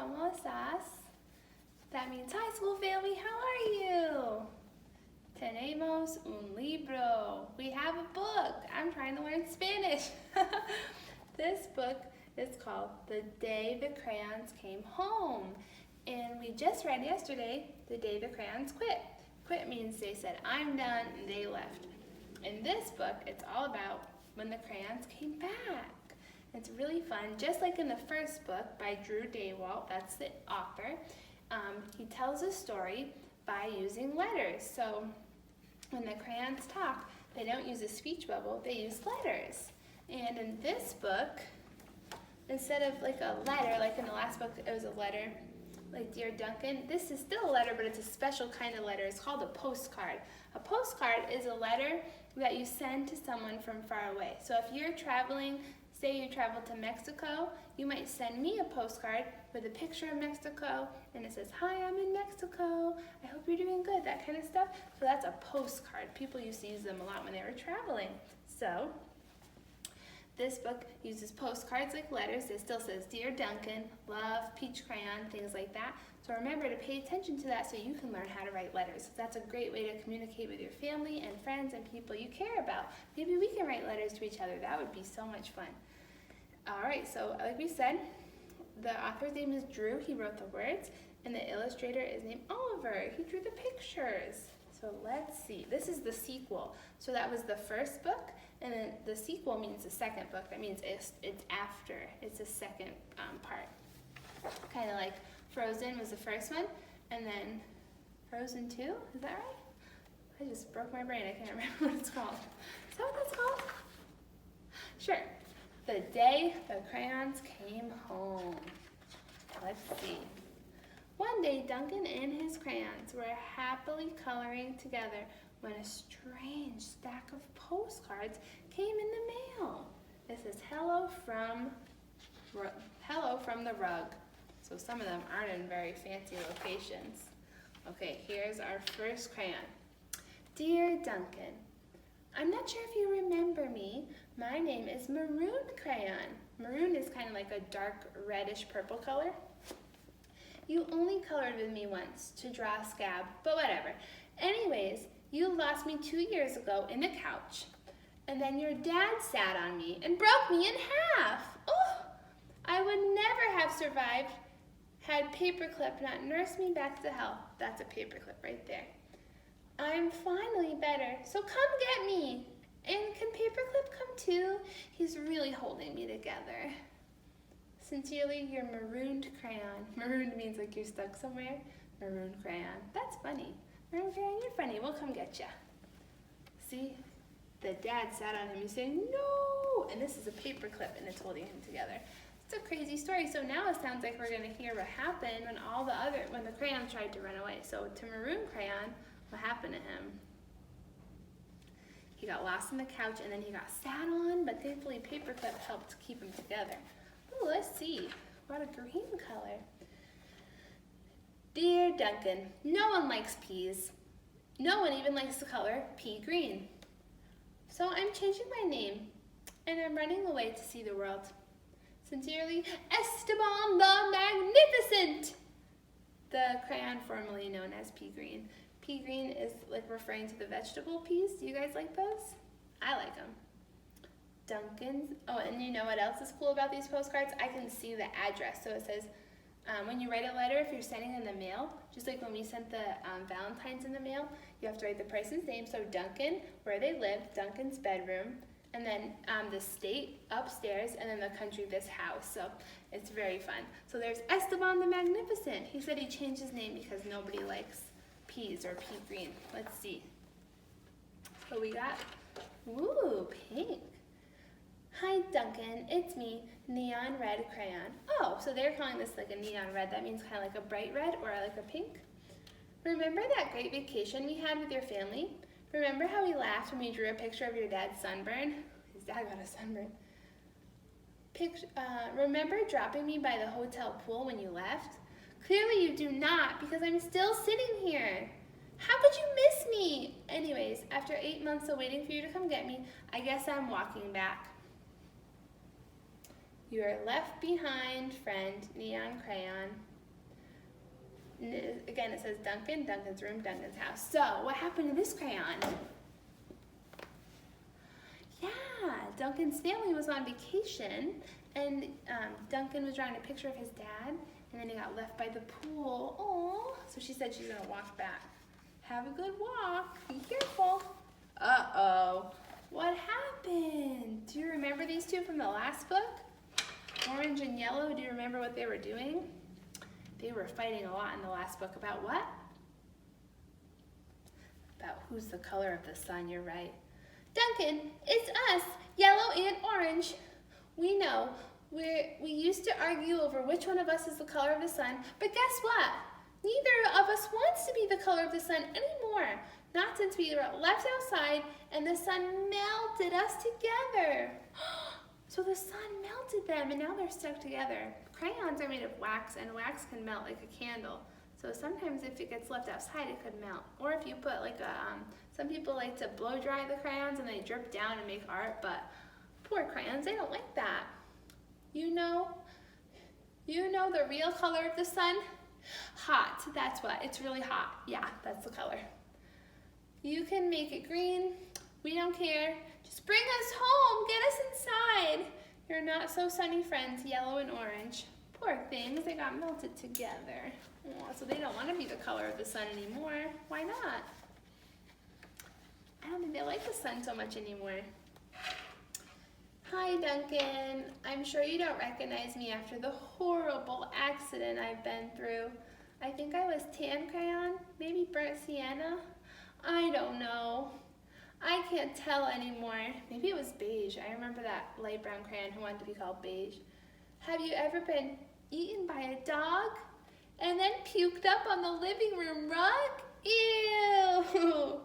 ¿Cómo estás? That means, hi school family, how are you? Tenemos un libro. We have a book. I'm trying to learn Spanish. This book is called The Day the Crayons Came Home. And we just read yesterday, The Day the Crayons Quit. Quit means they said, I'm done, and they left. In this book, it's all about when the crayons came back. It's really fun. Just like in the first book by Daywalt, that's the author, he tells a story by using letters. So when the crayons talk, they don't use a speech bubble, they use letters. And in this book, instead of like a letter, like in the last book it was a letter, like Dear Duncan, this is still a letter, but it's a special kind of letter. It's called a postcard. A postcard is a letter that you send to someone from far away. So if you're traveling, say you travel to Mexico, you might send me a postcard with a picture of Mexico, and it says, hi, I'm in Mexico, I hope you're doing good, that kind of stuff. So that's a postcard. People used to use them a lot when they were traveling. So this book uses postcards like letters. It still says, Dear Duncan, love, peach crayon, things like that. So remember to pay attention to that so you can learn how to write letters. That's a great way to communicate with your family and friends and people you care about. Maybe we can write letters to each other. That would be so much fun. All right, so like we said, the author's name is Drew. He wrote the words, and the illustrator is named Oliver. He drew the pictures. So let's see. This is the sequel. So that was the first book, and then the sequel means the second book. That means it's after. It's the second part. Kind of like Frozen was the first one, and then Frozen 2, is that right? I just broke my brain. I can't remember what it's called. Is that what that's called? Sure. The Day the Crayons Came Home. Let's see. One day, Duncan and his crayons were happily coloring together when a strange stack of postcards came in the mail. It says, hello from the rug. So some of them aren't in very fancy locations. Okay, here's our first crayon. Dear Duncan, I'm not sure if you remember me. My name is Maroon Crayon. Maroon is kind of like a dark reddish purple color. You only colored with me once to draw a scab, but whatever. Anyways, you lost me 2 years ago in the couch, and then your dad sat on me and broke me in half. Oh, I would never have survived had Paperclip not nursed me back to health. That's a paperclip right there. I'm finally better, so come get me. And can Paperclip come too? He's really holding me together. Sincerely, your marooned crayon. Marooned means like you're stuck somewhere. Maroon crayon. That's funny. Maroon crayon, you're funny. We'll come get ya. See? The dad sat on him. He's saying, no! And this is a paperclip, and it's holding him together. It's a crazy story. So now it sounds like we're going to hear what happened when the crayons tried to run away. So to Maroon Crayon, what happened to him? He got lost on the couch, and then he got sat on, but thankfully Paperclip helped keep him together. Ooh, let's see. What a green color. Dear Duncan, no one likes peas. No one even likes the color pea green. So I'm changing my name, and I'm running away to see the world. Sincerely, Esteban the Magnificent! The crayon formerly known as pea green. Pea green is like referring to the vegetable peas. Do you guys like those? I like them. Duncan's, oh, and you know what else is cool about these postcards? I can see the address. So it says, when you write a letter, if you're sending it in the mail, just like when we sent the Valentines in the mail, you have to write the person's name. So Duncan, where they lived, Duncan's bedroom, and then the state upstairs, and then the country, this house. So it's very fun. So there's Esteban the Magnificent. He said he changed his name because nobody likes peas or pea green. Let's see. What we got? Ooh, pink. Hi Duncan, it's me, Neon Red Crayon. Oh, so they're calling this like a neon red. That means kind of like a bright red or like a pink. Remember that great vacation we had with your family? Remember how we laughed when we drew a picture of your dad's sunburn? His dad got a sunburn. Remember dropping me by the hotel pool when you left? Clearly you do not, because I'm still sitting here. How could you miss me? Anyways, after 8 months of waiting for you to come get me, I guess I'm walking back. You are left behind, friend, Neon Crayon. Again, it says Duncan, Duncan's room, Duncan's house. So, what happened to this crayon? Yeah, Duncan's family was on vacation, and Duncan was drawing a picture of his dad, and then he got left by the pool. Oh, so she said she's gonna walk back. Have a good walk. Be careful. Uh-oh. What happened? Do you remember these two from the last book? Orange and yellow, do you remember what they were doing? They were fighting a lot in the last book. About what? About who's the color of the sun, you're right. Duncan, it's us, yellow and orange. We know. We used to argue over which one of us is the color of the sun, but guess what? Neither of us wants to be the color of the sun anymore. Not since we were left outside and the sun melted us together. So the sun melted them and now they're stuck together. Crayons are made of wax and wax can melt like a candle. So sometimes if it gets left outside, it could melt. Or if you put like some people like to blow dry the crayons and they drip down and make art, but poor crayons, they don't like that. You know the real color of the sun? Hot, that's what, it's really hot. Yeah, that's the color. You can make it green, we don't care. Just bring us home, get us inside. Your not so sunny friends, yellow and orange. Poor things, they got melted together. Oh, so they don't want to be the color of the sun anymore. Why not? I don't think they like the sun so much anymore. Hi, Duncan. I'm sure you don't recognize me after the horrible accident I've been through. I think I was tan crayon, maybe burnt sienna. I don't know. I can't tell anymore. Maybe it was beige. I remember that light brown crayon who wanted to be called beige. Have you ever been eaten by a dog and then puked up on the living room rug? Ew!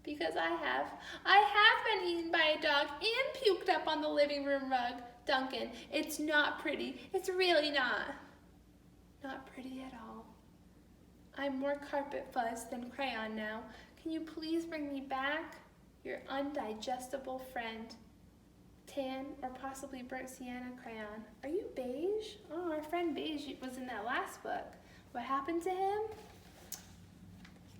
Because I have. I have been eaten by a dog and puked up on the living room rug. Duncan, it's not pretty. It's really not. Not pretty at all. I'm more carpet fuzz than crayon now. Can you please bring me back? Your undigestible friend. Tan or possibly burnt sienna crayon. Are you beige? Oh, our friend beige was in that last book. What happened to him?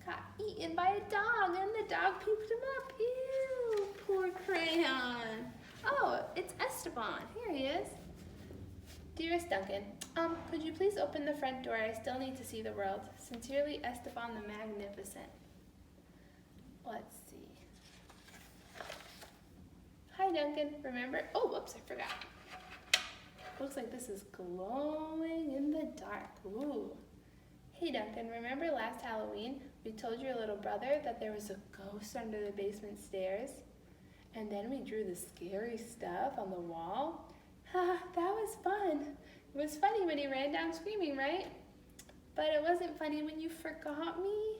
Got eaten by a dog and the dog puked him up. Ew, poor crayon. Oh, it's Esteban. Here he is. Dearest Duncan, could you please open the front door? I still need to see the world. Sincerely, Esteban the Magnificent. Let's see. Hi, Duncan. Remember? Oh, whoops, I forgot. Looks like this is glowing in the dark. Ooh. Hey Duncan, remember last Halloween we told your little brother that there was a ghost under the basement stairs? And then we drew the scary stuff on the wall? Haha, that was fun. It was funny when he ran down screaming, right? But it wasn't funny when you forgot me.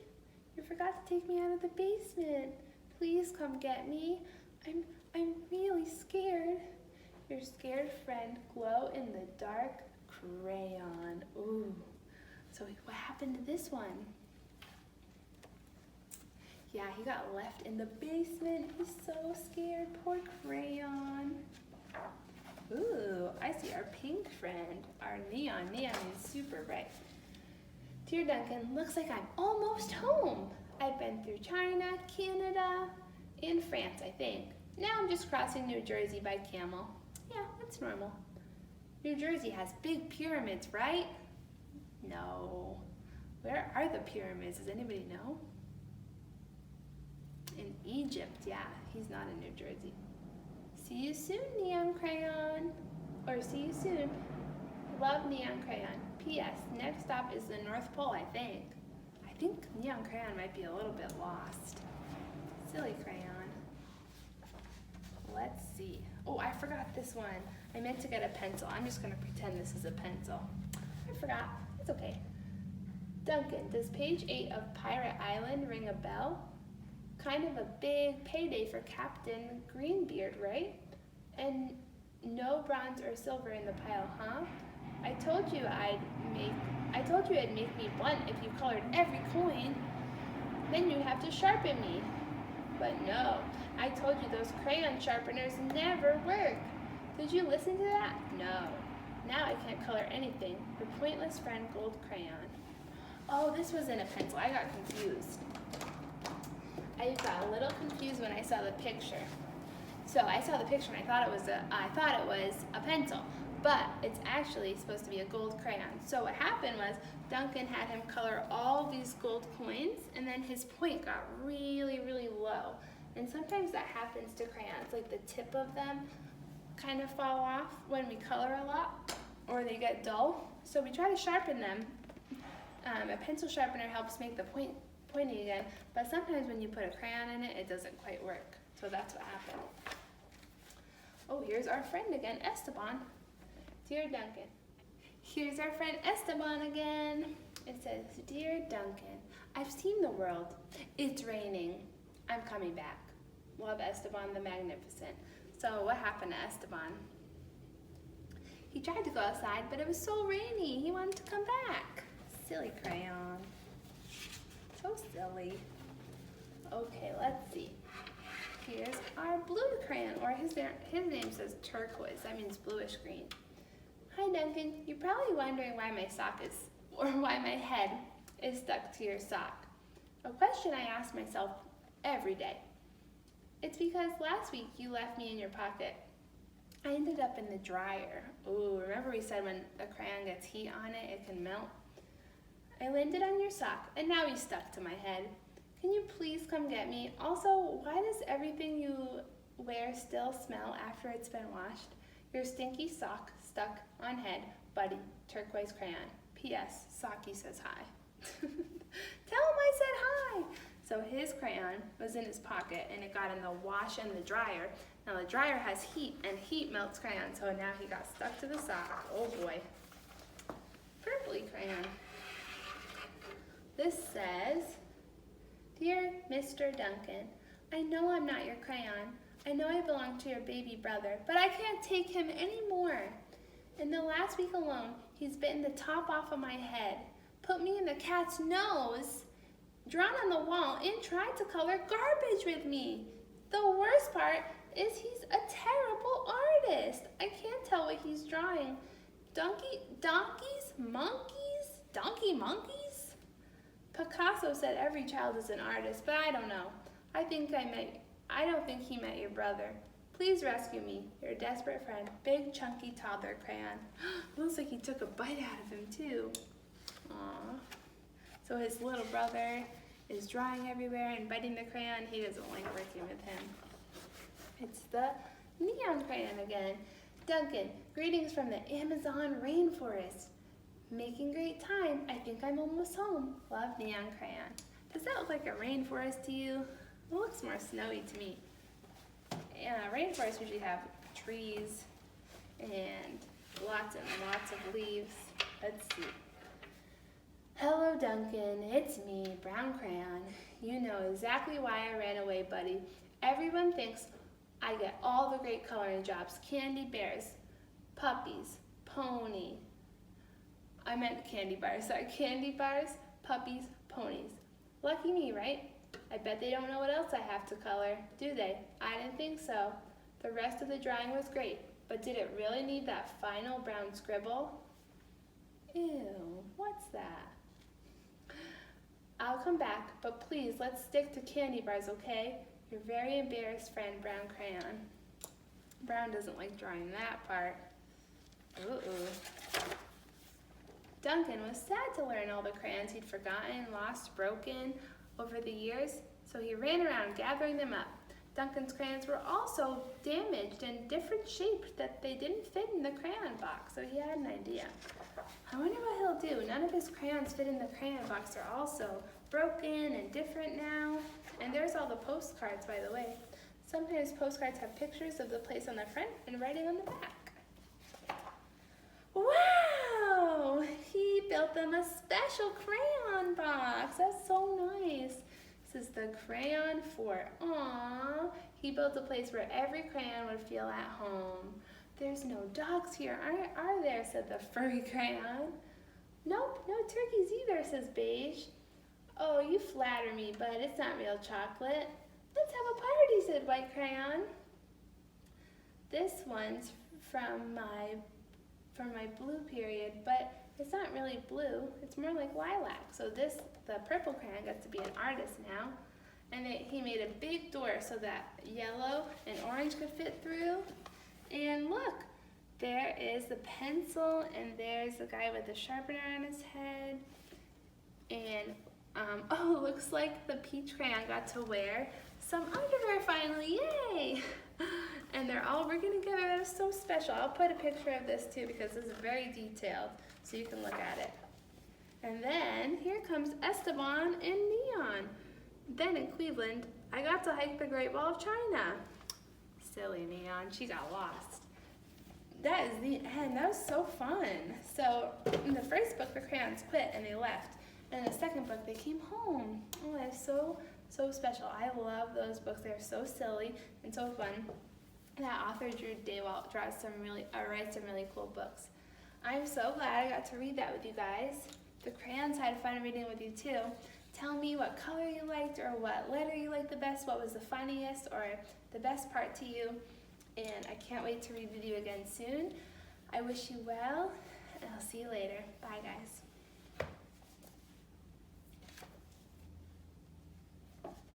You forgot to take me out of the basement. Please come get me. I'm really scared. Your scared friend, glow in the dark crayon. Ooh. So what happened to this one? Yeah, he got left in the basement. He's so scared. Poor crayon. Ooh, I see our pink friend, our neon. Neon is super bright. Dear Duncan, looks like I'm almost home. I've been through China, Canada, and France, I think. Now I'm just crossing New Jersey by camel. Yeah, that's normal. New Jersey has big pyramids, right? No. Where are the pyramids? Does anybody know? In Egypt, yeah. He's not in New Jersey. See you soon, Neon Crayon. Or see you soon. Love, Neon Crayon. P.S. Next stop is the North Pole, I think. I think Neon Crayon might be a little bit lost. Silly crayon. Let's see. Oh, I forgot this one. I meant to get a pencil. I'm just going to pretend this is a pencil. I forgot. It's okay. Duncan, does page 8 of Pirate Island ring a bell? Kind of a big payday for Captain Greenbeard, right? And no bronze or silver in the pile, huh? I told you it'd make me blunt if you colored every coin. Then you'd have to sharpen me. But no, I told you those crayon sharpeners never work. Did you listen to that? No. Now I can't color anything. Your pointless friend, Gold Crayon. Oh, this wasn't a pencil. I got confused. I got a little confused when I saw the picture. So I saw the picture and I thought it was a pencil, but it's actually supposed to be a gold crayon. So what happened was Duncan had him color all these gold coins, and then his point got really, really low. And sometimes that happens to crayons, like the tip of them kind of fall off when we color a lot, or they get dull. So we try to sharpen them. A pencil sharpener helps make the point pointy again, but sometimes when you put a crayon in it, it doesn't quite work. So that's what happened. Oh, here's our friend again, Esteban. Dear Duncan. Here's our friend Esteban again. It says, Dear Duncan, I've seen the world. It's raining. I'm coming back. Love, Esteban the Magnificent. So what happened to Esteban? He tried to go outside, but it was so rainy. He wanted to come back. Silly crayon. So silly. Okay, let's see. Here's our blue crayon, or his name says turquoise. That means bluish green. Hi Duncan, you're probably wondering why my head is stuck to your sock. A question I ask myself every day. It's because last week you left me in your pocket. I ended up in the dryer. Ooh, remember we said when a crayon gets heat on it, it can melt? I landed on your sock, and now he's stuck to my head. Can you please come get me? Also, why does everything you wear still smell after it's been washed? Your stinky sock stuck on head, buddy, turquoise crayon. P.S. Socky says hi. Tell him I said hi. So his crayon was in his pocket, and it got in the wash and the dryer. Now the dryer has heat, and heat melts crayon, so now he got stuck to the sock. Oh boy. Purpley crayon. This says, Dear Mr. Duncan, I know I'm not your crayon. I know I belong to your baby brother, but I can't take him anymore. In the last week alone, he's bitten the top off of my head, put me in the cat's nose, drawn on the wall, and tried to color garbage with me. The worst part is he's a terrible artist. I can't tell what he's drawing. Donkeys? Monkeys? Donkey monkeys? Picasso said every child is an artist, but I don't know. I don't think he met your brother. Please rescue me, your desperate friend, big chunky toddler crayon. Looks like he took a bite out of him too. Aww. So his little brother is drawing everywhere and biting the crayon. He doesn't like working with him. It's the neon crayon again. Duncan, greetings from the Amazon rainforest. Making great time. I think I'm almost home. Love, neon crayon. Does that look like a rainforest to you? It looks more snowy to me. Yeah, rainforests usually have trees and lots and lots of leaves. Let's see. Hello, Duncan. It's me, Brown Crayon. You know exactly why I ran away, buddy. Everyone thinks I get all the great coloring jobs. Candy bears, puppies, pony. I meant candy bars. Sorry, candy bars, puppies, ponies. Lucky me, right? I bet they don't know what else I have to color, do they? I didn't think so. The rest of the drawing was great, but did it really need that final brown scribble? Ew, what's that? I'll come back, but please, let's stick to candy bars, okay? Your very embarrassed friend, Brown Crayon. Brown doesn't like drawing that part. Ooh. Duncan was sad to learn all the crayons he'd forgotten, lost, broken over the years, so he ran around gathering them up. Duncan's crayons were also damaged and different shaped that they didn't fit in the crayon box, so he had an idea. I wonder what he'll do. None of his crayons fit in the crayon box. They're also broken and different now. And there's all the postcards, by the way. Sometimes postcards have pictures of the place on the front and writing on the back. Wow! He built them a special crayon box. That's so nice. This is the crayon fort. Aww. He built a place where every crayon would feel at home. There's no dogs here, are there? Said the furry crayon. Nope, no turkeys either, says Beige. Oh, you flatter me, but it's not real chocolate. Let's have a party, said White Crayon. This one's from my blue period, but it's not really blue. It's more like lilac. So the purple crayon got to be an artist now. And he made a big door so that yellow and orange could fit through. And look, there is the pencil, and there's the guy with the sharpener on his head. And oh, looks like the peach crayon got to wear some underwear finally, yay! And they're all working together. That is so special. I'll put a picture of this too because this is very detailed so you can look at it. And then here comes Esteban in neon. Then in Cleveland, I got to hike the Great Wall of China. Silly Neon, she got lost. That is the end. That was so fun. So in the first book, the crayons quit and they left. And in the second book, they came home. Oh, that's so special. I love those books. They're so silly and so fun. That author, Daywalt, writes some really cool books. I'm so glad I got to read that with you guys. The crayons had fun reading with you too. Tell me what color you liked or what letter you liked the best, what was the funniest or the best part to you. And I can't wait to read with you again soon. I wish you well, and I'll see you later. Bye, guys.